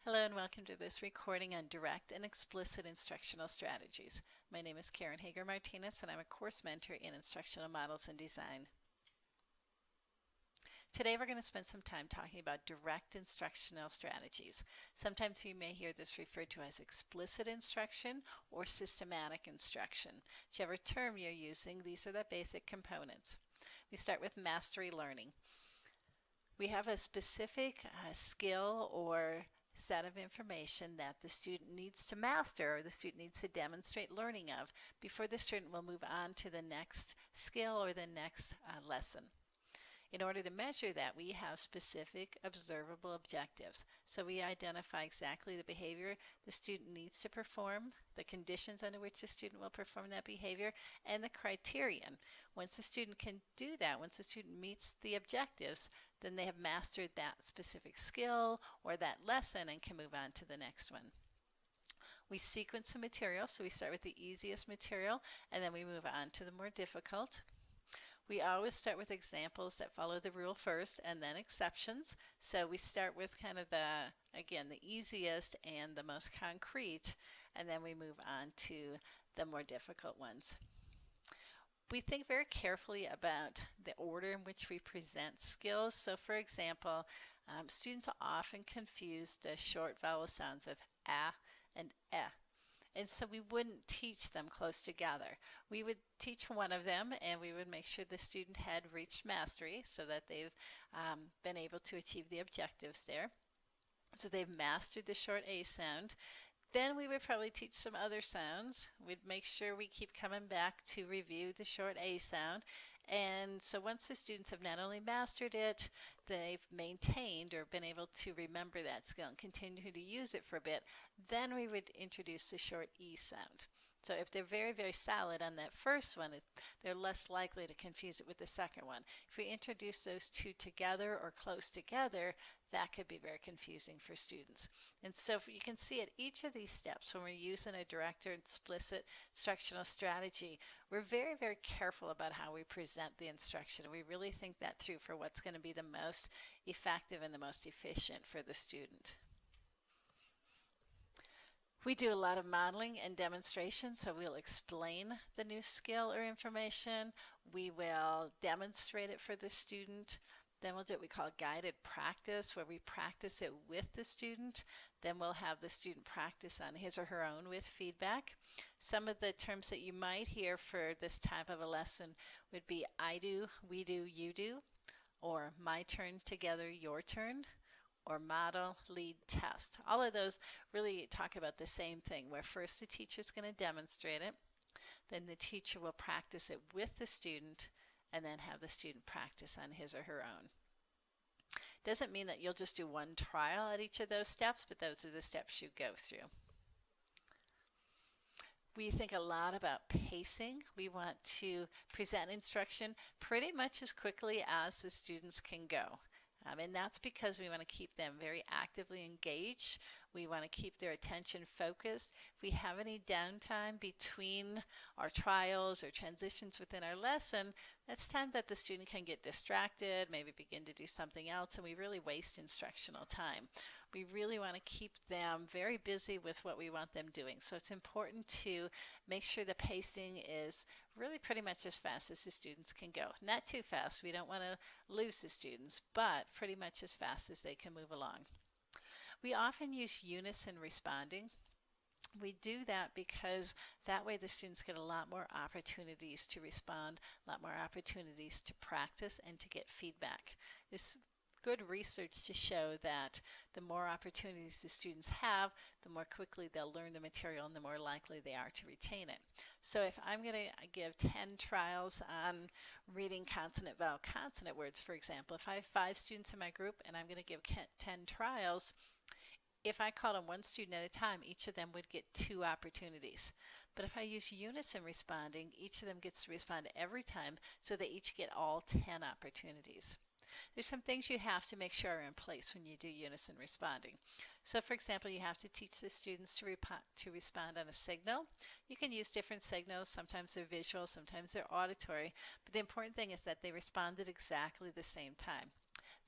Hello and welcome to this recording on direct and explicit instructional strategies. My name is Karen Hager-Martinez and I'm a course mentor in instructional models and design. Today we're going to spend some time talking about direct instructional strategies. Sometimes you may hear this referred to as explicit instruction or systematic instruction. Whichever term you're using, these are the basic components. We start with mastery learning. We have a specific skill or set of information that the student needs to master or the student needs to demonstrate learning of before the student will move on to the next skill or the next lesson. In order to measure that, we have specific observable objectives. So we identify exactly the behavior the student needs to perform, the conditions under which the student will perform that behavior, and the criterion. Once the student can do that, once the student meets the objectives, then they have mastered that specific skill or that lesson and can move on to the next one. We sequence the material, so we start with the easiest material and then we move on to the more difficult. We always start with examples that follow the rule first and then exceptions. So we start with kind of the easiest and the most concrete, and then we move on to the more difficult ones. We think very carefully about the order in which we present skills. So for example, students often confuse the short vowel sounds of a and eh. And so we wouldn't teach them close together. We would teach one of them and we would make sure the student had reached mastery so that they've been able to achieve the objectives there. So they've mastered the short A sound. Then we would probably teach some other sounds. We'd make sure we keep coming back to review the short A sound. And so once the students have not only mastered it, they've maintained or been able to remember that skill and continue to use it for a bit, then we would introduce the short E sound. So if they're very, very solid on that first one, they're less likely to confuse it with the second one. If we introduce those two together or close together, that could be very confusing for students. And so you can see at each of these steps when we're using a direct or explicit instructional strategy, we're very, very careful about how we present the instruction. We really think that through for what's going to be the most effective and the most efficient for the student. We do a lot of modeling and demonstration, so we'll explain the new skill or information. We will demonstrate it for the student. Then we'll do what we call guided practice, where we practice it with the student. Then we'll have the student practice on his or her own with feedback. Some of the terms that you might hear for this type of a lesson would be I do, we do, you do, or my turn together, your turn, or model, lead, test. All of those really talk about the same thing, where first the teacher is going to demonstrate it, then the teacher will practice it with the student, and then have the student practice on his or her own. Doesn't mean that you'll just do one trial at each of those steps, but those are the steps you go through. We think a lot about pacing. We want to present instruction pretty much as quickly as the students can go. And that's because we want to keep them very actively engaged. We want to keep their attention focused. If we have any downtime between our trials or transitions within our lesson, that's time that the student can get distracted, maybe begin to do something else, and we really waste instructional time. We really want to keep them very busy with what we want them doing. So it's important to make sure the pacing is really pretty much as fast as the students can go. Not too fast. We don't want to lose the students, but pretty much as fast as they can move along. We often use unison responding. We do that because that way the students get a lot more opportunities to respond, a lot more opportunities to practice and to get feedback. There's good research to show that the more opportunities the students have, the more quickly they'll learn the material and the more likely they are to retain it. So if I'm going to give 10 trials on reading consonant, vowel, consonant words, for example, if I have 5 students in my group and I'm going to give 10 trials, if I called on one student at a time, each of them would get 2 opportunities. But if I use unison responding, each of them gets to respond every time, so they each get all 10 opportunities. There's some things you have to make sure are in place when you do unison responding. So for example, you have to teach the students to respond on a signal. You can use different signals. Sometimes they're visual, sometimes they're auditory. But the important thing is that they respond at exactly the same time.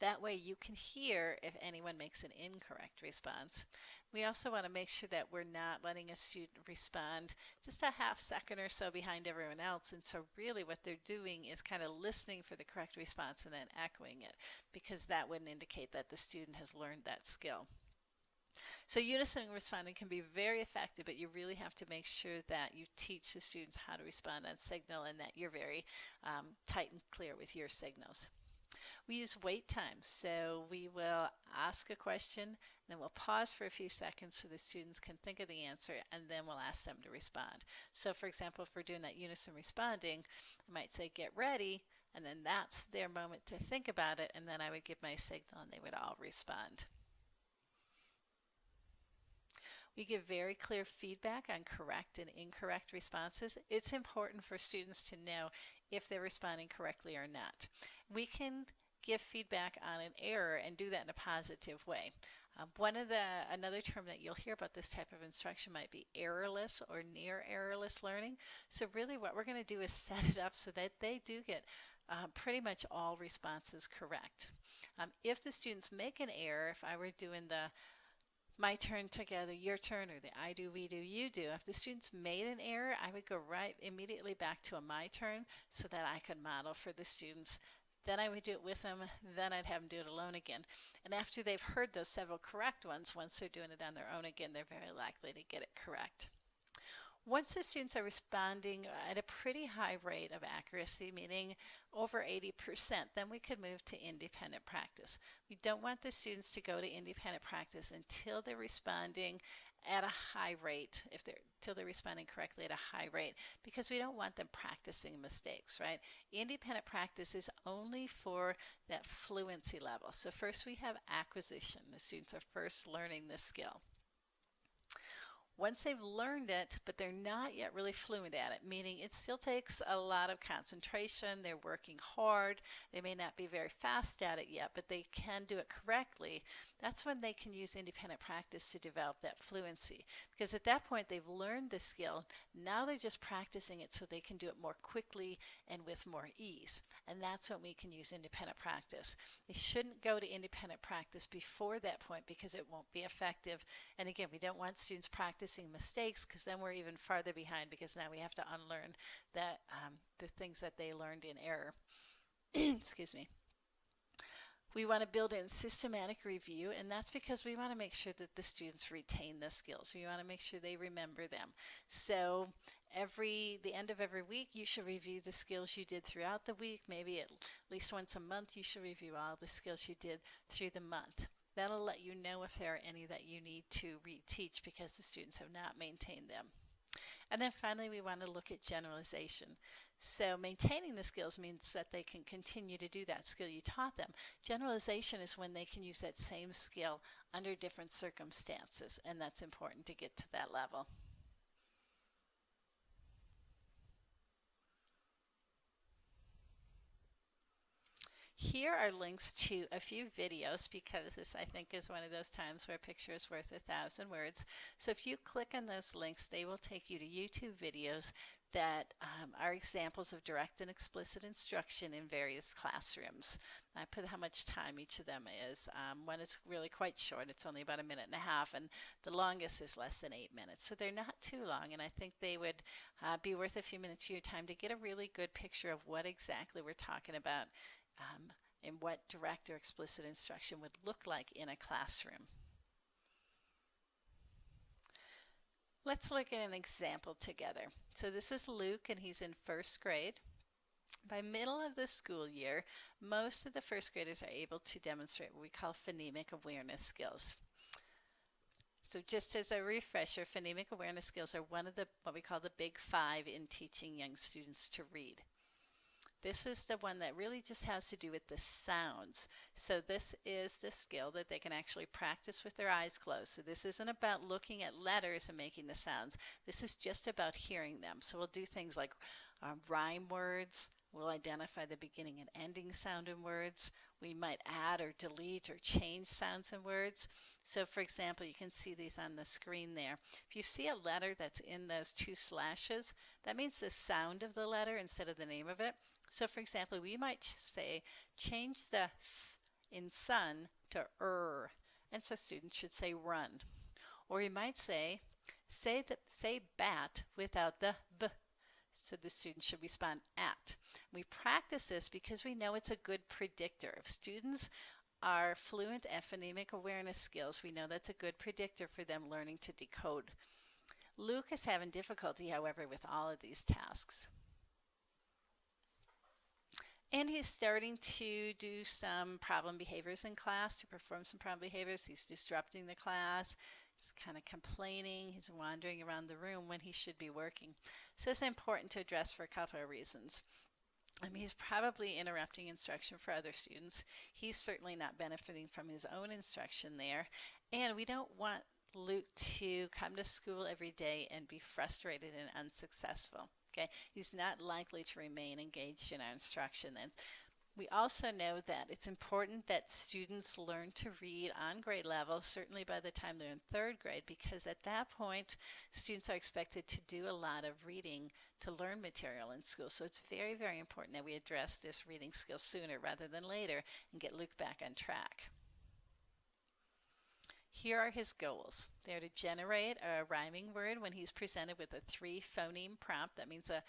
That way you can hear if anyone makes an incorrect response. We also want to make sure that we're not letting a student respond just a half second or so behind everyone else. And so really what they're doing is kind of listening for the correct response and then echoing it, because that wouldn't indicate that the student has learned that skill. So unison responding can be very effective, but you really have to make sure that you teach the students how to respond on signal and that you're very tight and clear with your signals. We use wait times, so we will ask a question, then we'll pause for a few seconds so the students can think of the answer, and then we'll ask them to respond. So for example, if we're doing that unison responding, I might say get ready, and then that's their moment to think about it, and then I would give my signal and they would all respond. We give very clear feedback on correct and incorrect responses. It's important for students to know if they're responding correctly or not. We can give feedback on an error and do that in a positive way. Another term that you'll hear about this type of instruction might be errorless or near errorless learning. So really what we're going to do is set it up so that they do get pretty much all responses correct. If the students make an error, if I were doing the my turn together, your turn, or the I do, we do, you do. If the students made an error, I would go right immediately back to a my turn so that I could model for the students. Then I would do it with them, then I'd have them do it alone again. And after they've heard those several correct ones, once they're doing it on their own again, they're very likely to get it correct. Once the students are responding at a pretty high rate of accuracy, meaning over 80%, then we could move to independent practice. We don't want the students to go to independent practice until they're responding at a high rate, till they're responding correctly at a high rate, because we don't want them practicing mistakes, right? Independent practice is only for that fluency level. So first we have acquisition. The students are first learning this skill. Once they've learned it, but they're not yet really fluent at it, meaning it still takes a lot of concentration, they're working hard, they may not be very fast at it yet, but they can do it correctly, that's when they can use independent practice to develop that fluency. Because at that point they've learned the skill, now they're just practicing it so they can do it more quickly and with more ease. And that's when we can use independent practice. They shouldn't go to independent practice before that point because it won't be effective. And again, we don't want students practicing mistakes, because then we're even farther behind, because now we have to unlearn that the things that they learned in error. Excuse me. We want to build in systematic review, and that's because we want to make sure that the students retain the skills. We want to make sure they remember them. So the end of every week, you should review the skills you did throughout the week. Maybe at least once a month, you should review all the skills you did through the month. That'll let you know if there are any that you need to reteach because the students have not maintained them. And then finally, we want to look at generalization. So maintaining the skills means that they can continue to do that skill you taught them. Generalization is when they can use that same skill under different circumstances, and that's important to get to that level. Here are links to a few videos, because this, I think, is one of those times where a picture is worth 1,000 words. So if you click on those links, they will take you to YouTube videos that are examples of direct and explicit instruction in various classrooms. I put how much time each of them is. One is really quite short. It's only about 1.5 minutes, and the longest is less than 8 minutes. So they're not too long, and I think they would be worth a few minutes of your time to get a really good picture of what exactly we're talking about and what direct or explicit instruction would look like in a classroom. Let's look at an example together. So this is Luke, and he's in first grade. By middle of the school year, most of the first graders are able to demonstrate what we call phonemic awareness skills. So just as a refresher, phonemic awareness skills are one of what we call the big 5 in teaching young students to read. This is the one that really just has to do with the sounds. So this is the skill that they can actually practice with their eyes closed. So this isn't about looking at letters and making the sounds. This is just about hearing them. So we'll do things like rhyme words. We'll identify the beginning and ending sound in words. We might add or delete or change sounds in words. So for example, you can see these on the screen there. If you see a letter that's in those 2 slashes, that means the sound of the letter instead of the name of it. So for example, we might say change the S in sun to and so students should say run. Or you might say bat without the b, so the student should respond at. We practice this because we know it's a good predictor. If students are fluent at phonemic awareness skills, we know that's a good predictor for them learning to decode. Luke is having difficulty, however, with all of these tasks. And he's starting to do some problem behaviors in class, to perform some problem behaviors. He's disrupting the class. He's kind of complaining. He's wandering around the room when he should be working. So it's important to address for a couple of reasons. He's probably interrupting instruction for other students. He's certainly not benefiting from his own instruction there. And we don't want Luke to come to school every day and be frustrated and unsuccessful. Okay, he's not likely to remain engaged in our instruction. And we also know that it's important that students learn to read on grade level, certainly by the time they're in third grade, because at that point, students are expected to do a lot of reading to learn material in school. So it's very, very important that we address this reading skill sooner rather than later and get Luke back on track. Here are his goals. They're to generate a rhyming word when he's presented with a 3-phoneme prompt. That means a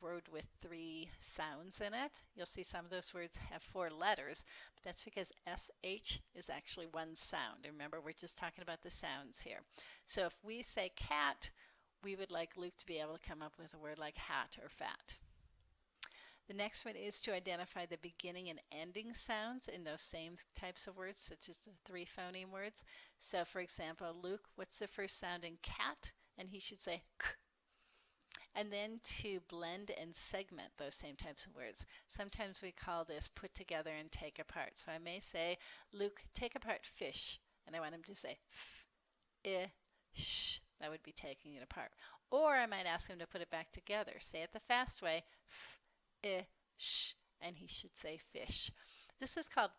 word with 3 sounds in it. You'll see some of those words have 4 letters, but that's because SH is actually one sound. And remember, we're just talking about the sounds here. So if we say cat, we would like Luke to be able to come up with a word like hat or fat. The next one is to identify the beginning and ending sounds in those same types of words, such as the 3 phoneme words. So for example, Luke, what's the first sound in cat? And he should say k. And then to blend and segment those same types of words. Sometimes we call this put together and take apart. So I may say, Luke, take apart fish. And I want him to say sh. That would be taking it apart. Or I might ask him to put it back together. Say it the fast way, sh, and he should say fish. This is called,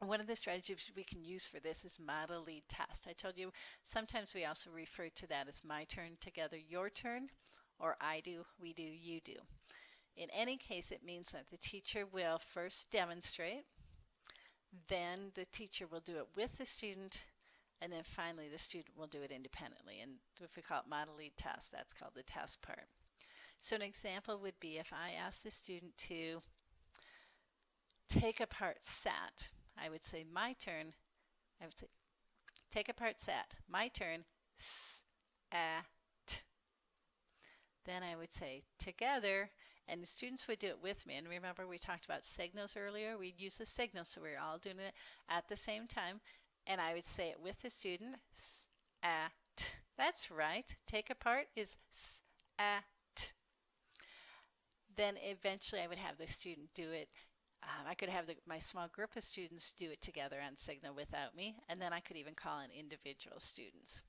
one of the strategies we can use for this is model lead test. I told you sometimes we also refer to that as my turn together, your turn, or I do, we do, you do. In any case, it means that the teacher will first demonstrate, then the teacher will do it with the student, and then finally the student will do it independently. And if we call it model lead test, that's called the test part. So an example would be if I ask the student to take apart sat, I would say my turn, I would say take apart sat, my turn, s-a-t. Then I would say together, and the students would do it with me. And remember we talked about signals earlier, we'd use a signal so we're all doing it at the same time. And I would say it with the student, s-a-t. That's right, take apart is s-a-t. Then eventually I would have the student do it. I could have my small group of students do it together on Signal without me, and then I could even call in individual students.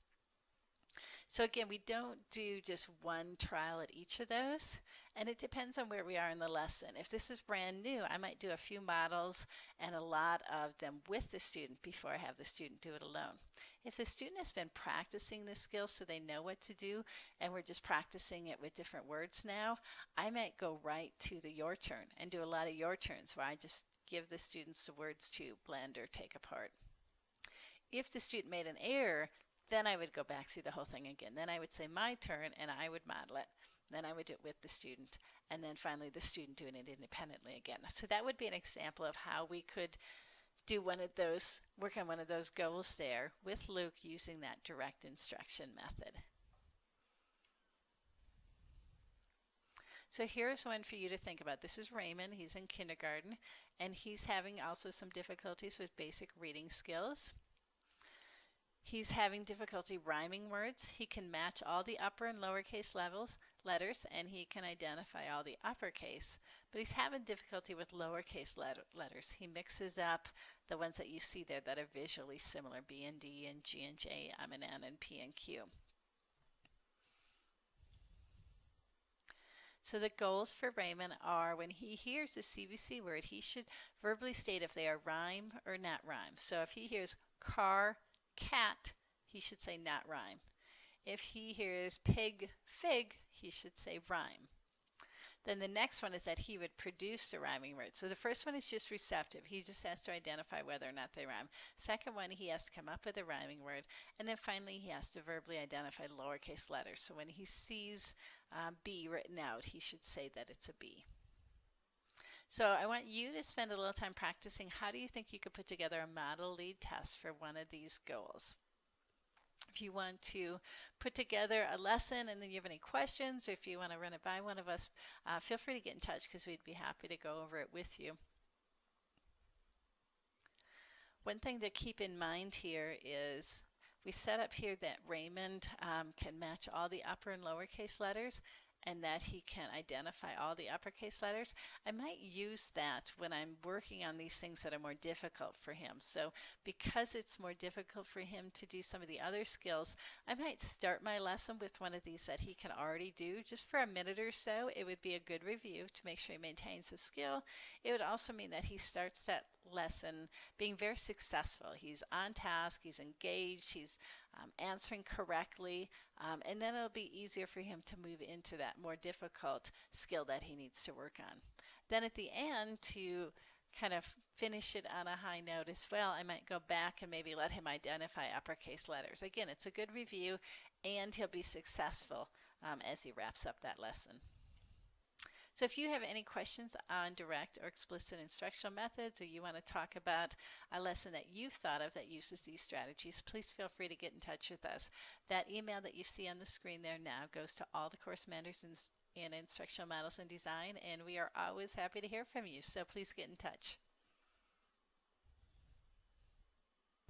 So again, we don't do just one trial at each of those, and it depends on where we are in the lesson. If this is brand new, I might do a few models and a lot of them with the student before I have the student do it alone. If the student has been practicing this skill so they know what to do, and we're just practicing it with different words now, I might go right to the your turn and do a lot of your turns where I just give the students the words to blend or take apart. If the student made an error, then I would go back through the whole thing again. Then I would say my turn and I would model it. Then I would do it with the student, and then finally the student doing it independently again. So that would be an example of how we could do one of those, work on one of those goals there with Luke using that direct instruction method. So here's one for you to think about. This is Raymond. He's in kindergarten, and he's having also some difficulties with basic reading skills. He's having difficulty rhyming words. He can match all the upper and lowercase letters, and he can identify all the uppercase. But he's having difficulty with lowercase letters. He mixes up the ones that you see there that are visually similar, B and D and G and J, M and N, and P and Q. So the goals for Raymond are when he hears a CVC word, he should verbally state if they are rhyme or not rhyme. So if he hears car, cat, he should say not rhyme. If he hears pig, fig, he should say rhyme. Then the next one is that he would produce a rhyming word. So the first one is just receptive. He just has to identify whether or not they rhyme. Second one, he has to come up with a rhyming word. And then finally, he has to verbally identify lowercase letters. So when he sees B written out, he should say that it's a B. So I want you to spend a little time practicing. How do you think you could put together a model lead test for one of these goals? If you want to put together a lesson and then you have any questions, or if you want to run it by one of us, feel free to get in touch because we'd be happy to go over it with you. One thing to keep in mind here is we set up here that Raymond can match all the upper and lowercase letters, and that he can identify all the uppercase letters. I might use that when I'm working on these things that are more difficult for him. So because it's more difficult for him to do some of the other skills, I might start my lesson with one of these that he can already do just for a minute or so. It would be a good review to make sure he maintains the skill. It would also mean that he starts that lesson being very successful. He's on task, he's engaged, he's answering correctly, and then it'll be easier for him to move into that more difficult skill that he needs to work on. Then at the end, to kind of finish it on a high note as well, I might go back and maybe let him identify uppercase letters. Again, it's a good review, and he'll be successful as he wraps up that lesson. So if you have any questions on direct or explicit instructional methods, or you want to talk about a lesson that you've thought of that uses these strategies, please feel free to get in touch with us. That email that you see on the screen there now goes to all the course managers in Instructional Models and Design, and we are always happy to hear from you, so please get in touch.